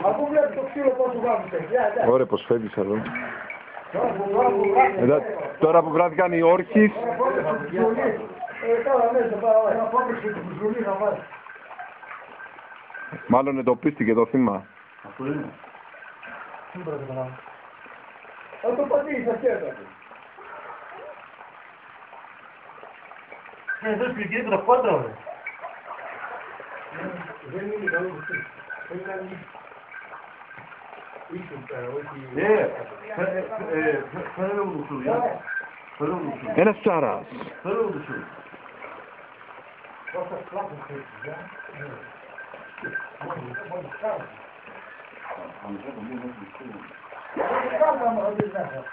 Αφού βλέπει το ξύλο πόσο βάζετε. Ωραία, πως φεύγεις εδώ. Τώρα που βράθηκαν οι όρχες. Μάλλον εντοπίστηκε το θύμα. Αυτό είναι. Θα το πατήσει στα χέρια του. Εδώ σπιτική το κόντρο. Δεν είναι καλό που δεν είναι ίσως πέρα, όχι... Φέρε μου το σουριά. Φέρε μου το σουριά. Ένας ψάρας. Φέρε μου το σουριά. Πόσα κλάπους έχεις, για. Μόλις κάνω.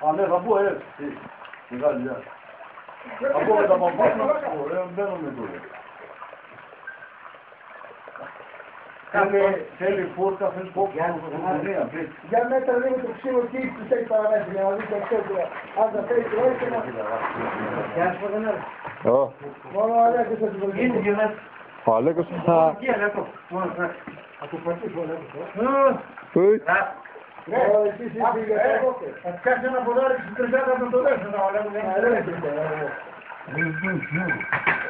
Α, ναι, θα πω έτσι. Μεγάλη, γεια. Θα πω με τα παπάτια, μπαίνω με τώρα. Θέλει φώσκα, θέλει κόψη. Για μέτρα λίγο το ξύλο και τους έχει παραμέτρη για να δει το ξύλο. Αν τα θέλει το όχι να... Για να σου πω δεν έρθει. Μόνο ο Αλέκος θα την βοηθήσει. Ο Αλέκος θα... Τι Αλέκο. Θα του πατήσει ο Αλέκος. Εσύ θα φτιάξει ένα ποδάρι στην τριζάτα με το δεύτερο.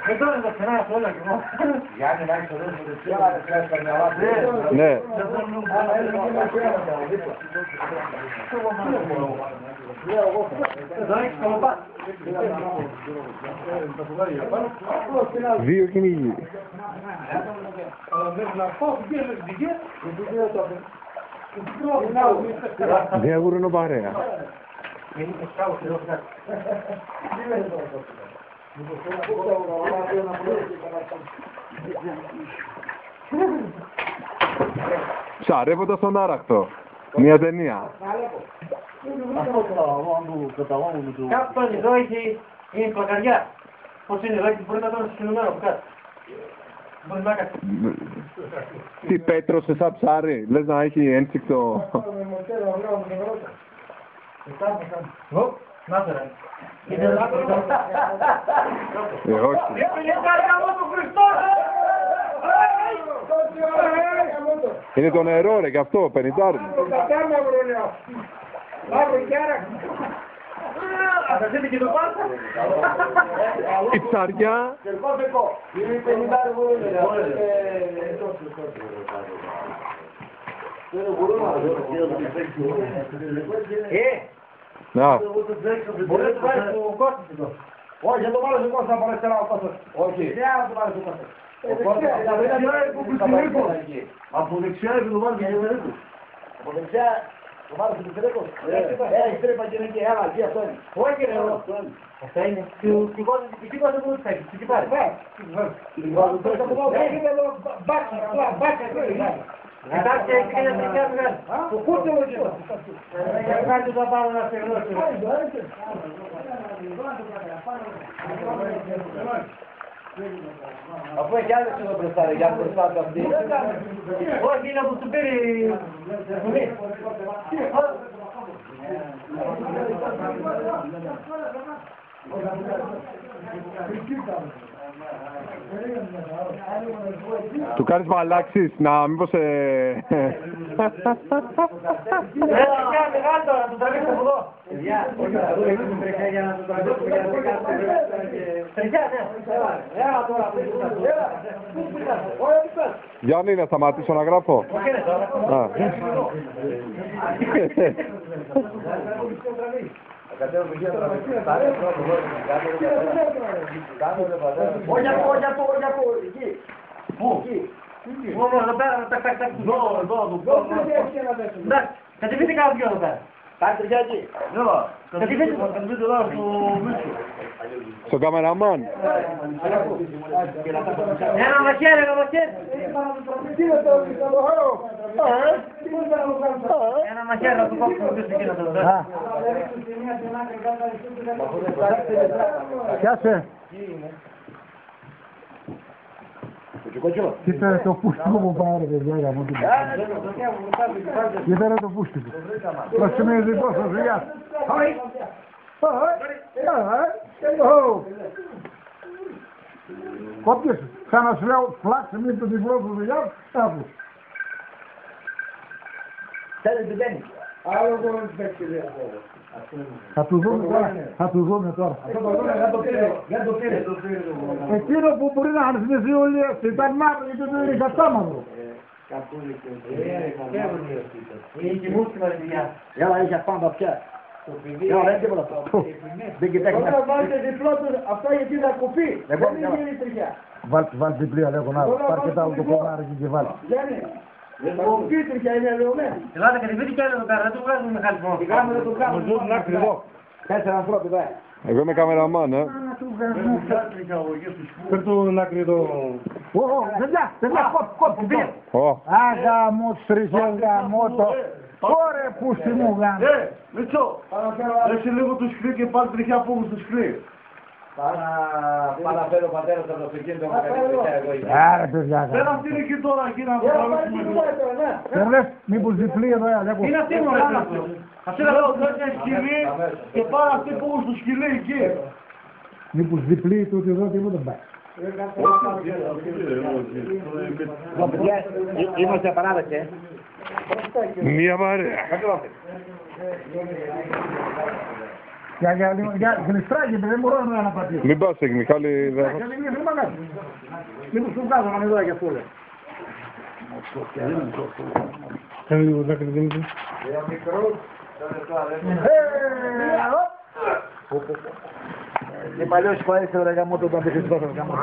Εδώ είναι το φαινά αυτό όλα και εγώ. Γιάννη, να έχεις το δεύτερο δεξιά, να φτιάξει τα μυαλά. Ναι. Εδώ έχεις το λοπά. Δύο κυνηγοί. Να πάω που πήγαινε την δική. Μια γουρνοπαρέα. Ψαρεύοντας τον Άρακτο. Μια ταινία. Κάπου εδώ έχει είναι πλακαριά. Πώς είναι εδώ και μπορεί να τον συνομέρω από κάτω. Μπορεί να κάνει. Τι πέτρωσε σαν ψάρι. Λες να έχει ένσυκτο. Να φέρα. Όχι. Είναι το νερό ρε, γι' αυτό, πενιντάρι. Το κατάμαυρο λέω. Μαύρο και άρα. Αφαιρθείτε και το πάρτα. Η ψαριά. Είναι 50 βουλό. Να. Μπορεί να το βάλεις στο κόστος εδώ. Όχι, δεν το βάλεις στο κόστος, θα πάρεις ένα κόστος. Όχι. Δεν το βάλεις στο κόστος. Από δεξιά και το βάλει και γεμερίκος. Από δεξιά το βάλεις στο πιτρέκος. Έχει τρέπα και είναι και άλλα, εκεί αυτό είναι. Όχι ρε, Αυτά είναι. Τι κόστος που θα έχεις, τι πάρει. Εντάξει, έχει και ένα τρικιά μεγάλη. Το κούτελο και εδώ. Κάτι θα πάρω να στεγνώσω. Αφού έχει άλλες εδώ μπροστά, για να μπροστά αυτή. Όχι, είναι που του πήρε. Του κάνεις μαλάξεις, να μήπως... Έλα, μεγάλο τώρα, του τραβήξω από εδώ. Για να το τραβήξουμε για να το κάνουμε. Τρικιά, ναι. Έλα τώρα, έλα. Γιάννη, να σταματήσω να γράφω. Όχι είναι τώρα. Α. Όχι από, εκεί. Πού? Μόνο εδώ πέρα, τακ, τακ, τακ. Εδώ. Εντάξει, κατεβείτε κάνα δυο εδώ πέρα. Κάνει τριγιά εκεί. Κατεβείτε εδώ στο μίσο. Στον καμεραμάν. Ένα μαχαίρι, ένα μαχαίρι. Ένα μαχαίρι να του κόψουμε πίσω εκεί να το δώσουμε. Πιάσε. Κοίτα το πούστικο που πάρε, παιδιά, για μου. Κοίτα το πούστικο. Το σημείο δικό σας, δουλειά. Όποιος, σαν να σου λέω, φλάξε με το διπλό του δουλειά, άκου. Θέλει την τέννη. Άλλο δεν είναι παίξει. Θα του δούμε τώρα. Αυτό το δούμε, δεν το πήρε. Εκείνο που μπορεί να αρθμίσει όλοι ήταν μαύρο γιατί δεν είναι κατάμαυρο. Έλα, είχε πάντα πια. Έλα, δεν τίποτα. Δεν κοιτάξει. Τώρα βάλτε διπλό του, αυτό γιατί θα κουπεί. Δεν είναι τριχιά. Βάλτε διπλία λέγω να πάρει και τα autoκομάρια και βάλει. Θα κουπεί τριχιά, είναι ελαιωμένη. Ελάτε κατεβείτε κι άλλο εδώ πέρα, δεν του βγάζουμε μεγάλη φωνή. Τι κάνουμε, δεν το κάνουμε. 4 ανθρώποι, δε. Εγώ είμαι καμεραμάν, Πέρ' του να κρυδώ. Παιδιά, κόπου, μπει. Αγαμώ τριχές, γαμώ το. Ωρε πούστη μου γάμω. Μητσό, Έσαι λίγο του σκρί και πάλι τριχιά από όμως του σκρί. Παραφέρω πατέρα από το αυτοκίνητο μου Άρα παιδιά. Δεν αυτή είναι και τώρα εκεί να τραβήσουμε. Δεν λες μήπως διπλή εδώ έλεγχο. Είναι αυτή μου ράνα αυτό. Αυτή είναι το σκυλί και πάρα αυτή που έχουν στο σκυλί εκεί. Μήπως διπλή τούτη εδώ και δεν πάει. Είμαστε απαράδεκτοι. Μία παρέα. Για γλιστράγει, δεν μπορώ να πατήσω. Μην πας εκεί, Μιχάλη. Μήπως του βγάζω εδώ για αυτό. Κάνε λίγο δάκρυ, Δημήτρη. Και παλιός υπαίσθητο ρε γαμώτο τον αντιχριστός γαμώτο.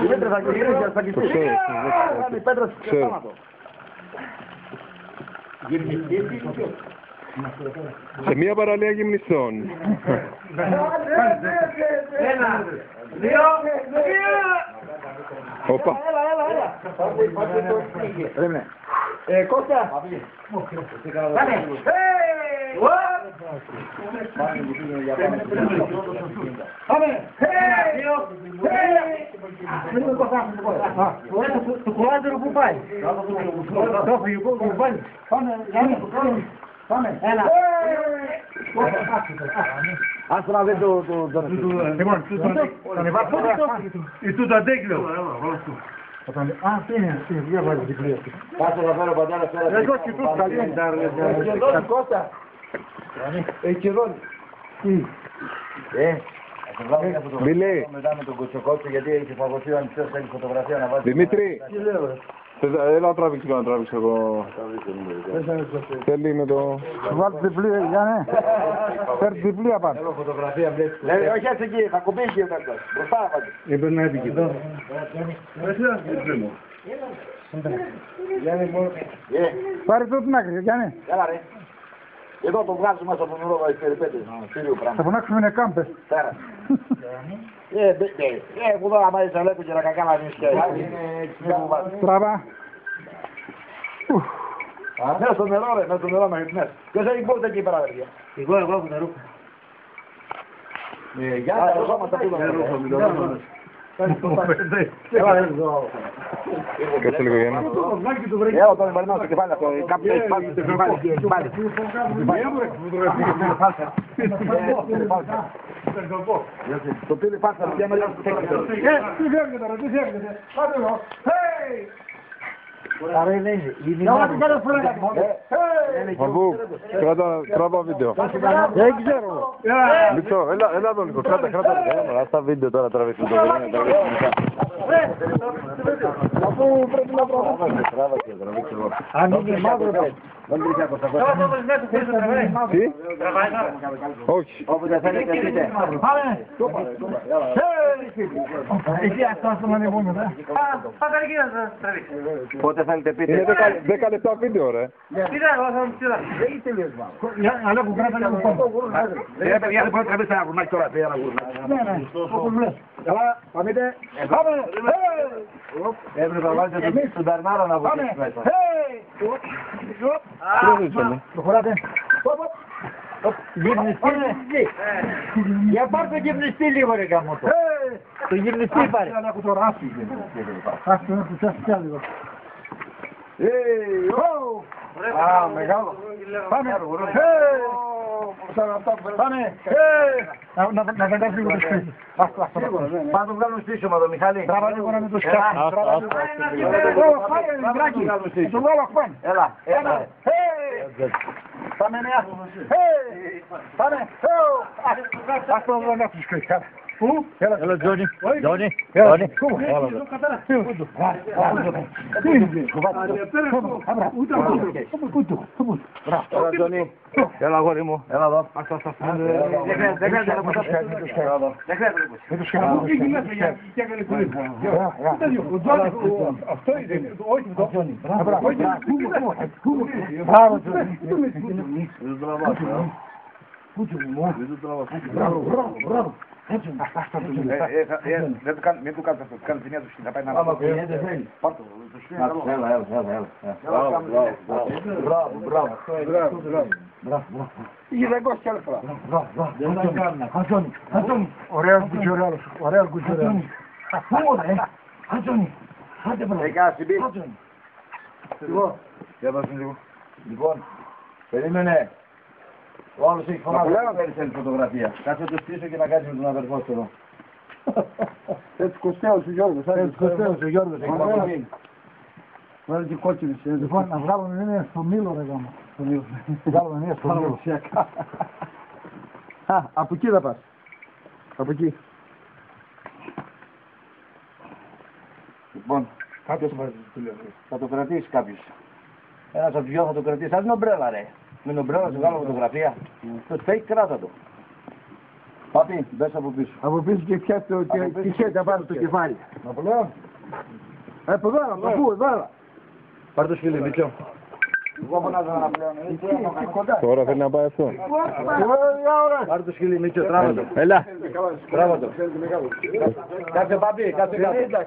Η Πέτρα θα γυρίσει, θα γυρίσει. Η Πέτρα στο θάνατο. Σε μία παραλία γυμνιστών. 1, 2, 3. Οπα. Περίμενε. Κώστα. Πάμε. Το κουράζερο που πάει. Το φυγικό που πάει. Πάμε. Ένα. Ας να δει το... Λοιπόν, τον εβάσω ή τούτο αντέγκλιο. Α, τι είναι, για βάλει διπλή αυτή. Κάτσε να φέρω πατέρα πέρα. Εγώ και τούτο καλή είναι τα Εκεδόνι, Κώστα. Εκεδόνι. Τι. Μη λέει. Μετά με τον Κουτσοκότσι γιατί έχει φαγωθεί ο ανοιχτός, έχει φωτογραφία να βάζει. Δημήτρη. Έλα να τραβήξω εγώ. Θέλει με το... Βάλτε διπλή, Γιάννε. Φέρτε διπλή απάνω. Έχω φωτογραφία, βλέπεις. Όχι έτσι εκεί, θα κουμπίσει εκεί ο Τέρκος. Μπροστά να πάει. Έπαιρνε να έπικε εδώ. Πάρε το την άκρη, Γιάννε. Έλα ρε. Εδώ το βγάζουμε στο πονηρό περιπέτειες. Θα φωνάξουμε είναι κάμπες. Πέρα. Που εδώ άμα είσαι βλέπω και να κακάλα νησιά. Τραβά. Μέσα στο νερό ρε, μέσα στο νερό να γυρνές. Ποιος έχει πόρτα εκεί πέρα παιδιά. Εγώ έχω τα ρούχα. Για να ρουφόμαστε πού δεν ρουφόμαστε. Κάτσε λίγο Γιάννη. Έλα τον εμπαρνάω στο κεφάλι αυτό. Κάποιο έχει πάλι στο κεφάλι. Το πήρε φάτσα πια με λάθος τέκνητο. Τι φεύγετε τώρα, τι φεύγετε. Πάτε εδώ. Άρα είναι Παππού, τράβα βίντεο. Δεν ξέρω. Μισό, έλα εδώ λίγο, κράτα λίγο. Ας τα βίντεο τώρα τραβήξουμε το βίντεο. Αφού πρέπει να τραβήξουμε. Αν είναι μαύρο πρέπει. Τι? Όχι. Όπου δεν θέλει και πείτε. Πάμε. Εκεί αυτό να ανεβούμε. Πάτε εκεί να τραβήξει. Πότε θέλετε πείτε. Είναι 10 λεπτά βίντεο ρε. Κοίτα, εγώ θα μου κοίτα. Δεν είσαι τελειώσμα. Αλλά που κράτα λίγο πάνω. Παιδιά δεν μπορεί να τραβήξει ένα γουρνάκι τώρα. Ναι, όπως λες. Καλά, παμείτε. Πάμε. Έπρεπε να βάλετε τον Ταρνάρα να βοηθήσει μέσα. Προχωράτε. Γυμνιστή. Για πάρ' το γυμνιστή λίγο ρε γαμώτο. Το γυμνιστή πάρε. Έχω τώρα άφηγε. Άφηγε να κουτσάσει κι άλλο. Α, μεγάλο. Πάμε. Πάνε. Να πετάς λίγο το σπίτι. Πάμε το βγάλουμε στήσιο με το Μιχάλη. Τράβα λίγο να μην το σκάφει. Το βγάλω πάνω. Έλα. Πάμε νέα. Πάμε. Ας το βγάλω να τους σκέφει. Πού? Έλα Τζόνι. Τζόνι. Έλα Τζόνι. Έλα αγόρι μου. Έλα εδώ. Δεν χρειάζεται να πατάς. Δεν χρειάζεται. Αυτό είναι. Όχι το Τζόνι. Μπράβο Τζόνι. Μπράβο. Μην του κάνεις αυτό, κάνεις την έντοξη, θα πάει να βάλει. Πάρτο, το σκηνό. Μπράβο. Είχε δαγκώσει κι άλλη φορά. Αντώνη, ωραίος κουτσουρέλος, ωραίος κουτσουρέλος. Αντώνη, άντε μπράβο. Αντώνη. Λοιπόν, περίμενε. Ο άλλος έχει φωνάξει να παίρνει την φωτογραφία. Κάτσε το στήσω και να κάτσει με τον αδερφό σου εδώ. Έτσι κοστέως ο Γιώργος. Έτσι κοστέως ο Γιώργος. Βάλε και κόκκινες. Λοιπόν, να βγάλουμε μία στο μήλο ρε γάμα. Βγάλουμε μία στο μήλο. Α, από εκεί θα πας. Από εκεί. Λοιπόν, θα το κρατήσει κάποιος. Ένας από τους δυο θα το κρατήσει. Ας νομπρέλα ρε. Με νομπρέλα σου βγάλω φωτογραφία. Το fake κράτα το. Πάπη, μπες από πίσω. Από πίσω και πιάσε το κισέτα πάνω στο κεφάλι. Ναπολέον. Από εδώ, από πού, εδώ. Πάρ' το σκύλι, Μίτσο. Εγώ φωνάζω να Ναπολέον. Τώρα θέλει να πάει αυτό. Πάρ' το σκύλι, Μίτσο, τράβα το. Έλα. Τράβα το. Κάτσε Πάπη, κάτσε κάτσε.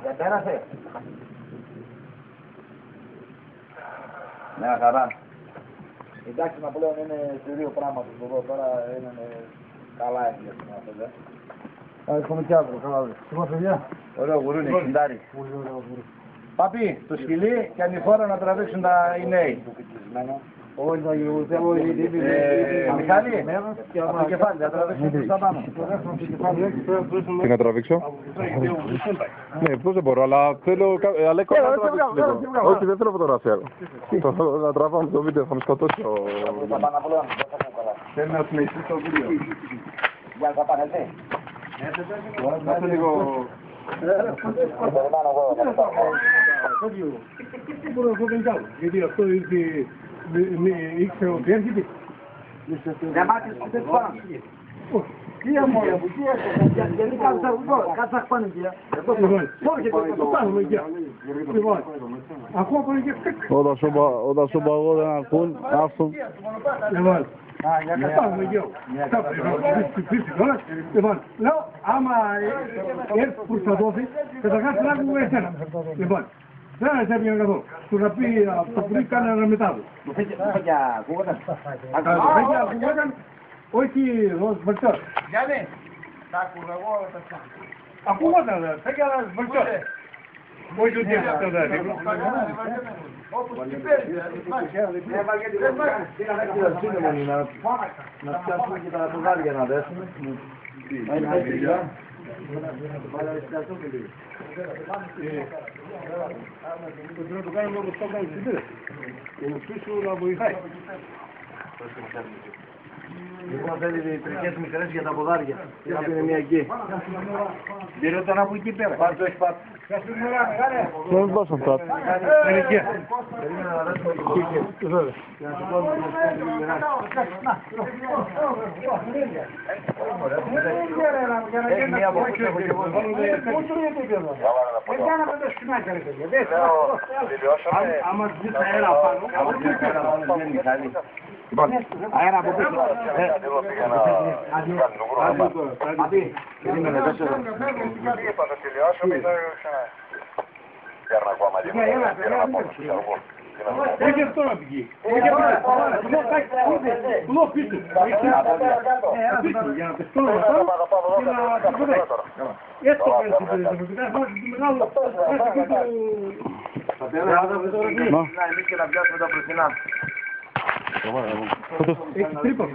Δεν πέρασε. Ναι, χαρά. Εντάξει, Ναπολέον είναι σε δύο πράγματα εδώ, τώρα είναι καλά έγγελμα αυτό, δε. Έχουμε κι άλλο, καλά δε. Είμαστε παιδιά. Ωραίο γουρούνι, εξιντάρι. Πάπη, το σκυλί και ανηφόρα να τραβήξουν οι νέοι. Όχι, θα γυρουθέμω, Μιχάλη, από το κεφάλι, θα τραβήξουν προς τα πάνω. Τι να τραβήξω? Ναι, πώς δεν μπορώ, αλλά θέλω... Αλέκο, να τραβήξω. Όχι, δεν θέλω φωτογραφία. Να τραβάμε το βίντεο, θα με σκοτώσει ο... Θέλει να συνεχίσει το βίντεο. Για να πάνε, έτσι. Κάτσε λίγο... Γιατί αυτό ήρθε... Ήξερε ότι έρχεται. Δεν μάθεις ούτε πάνω. Τι αμόρια μου, τι έρχεται. Γιατί κάτσα χπάνε εκεί. Έρχεται, το κάνουμε εκεί. Ακούω πάνω εκεί. Όταν σου παγώ δεν ακούν, άστον. Λοιπόν, πάμε εκεί. Λοιπόν, λέω, άμα έρθει που θα δώσει, καταρχάς να ακούμε εσένα. Λοιπόν, δεν είναι έπιανε καθόλου. Του να πει από το πρωί κάνε ένα μετάδο. Το φέκια ακούγονταν. Το φέκια ακούγονταν, όχι ως βελτιός. Γιάννη, τα ακούγα εγώ τα τσάκια. Ακούγονταν, φέκια βελτιός. Όχι ότι αυτό δεν είναι. Όπως την πέρυσι. Να πιάσουμε και τα ποδάρια να δέσουμε. Πρέπει να το κάνουμε όπως το κάνουμε στην πέρα. Και ο πίσω να βοηθάει. Λοιπόν θέλει τρικές μικρές για τα ποδάρια. Κάπου είναι μια εκεί. Διότι όταν από εκεί πέρα. Πάρ' το έχει πάρει. Δεν δώσω κάτι. Είναι εκεί. Περίμενα να δώσουμε και εκεί. Για να σου πω έχει μια από πίσω από εγώ. Δεν κάναμε το σκηνάκι ρε παιδιά. Άμα ζεις αέρα πάνω. Λοιπόν, αέρα από πίσω. Αντί, περίμενε, δώσε εδώ. Όχι αυτό να πηγεί. Όχι αυτό. Πίσω. Πίσω, για να πεστώ να πάω και να τυχοδέει. Έτσι το πέρασε το παιδιά. Βάζει το μεγάλο. Θα πέρασε το παιδιά. Να εμείς και να πιάσουμε τα πρωινά. Έχει τρύπα.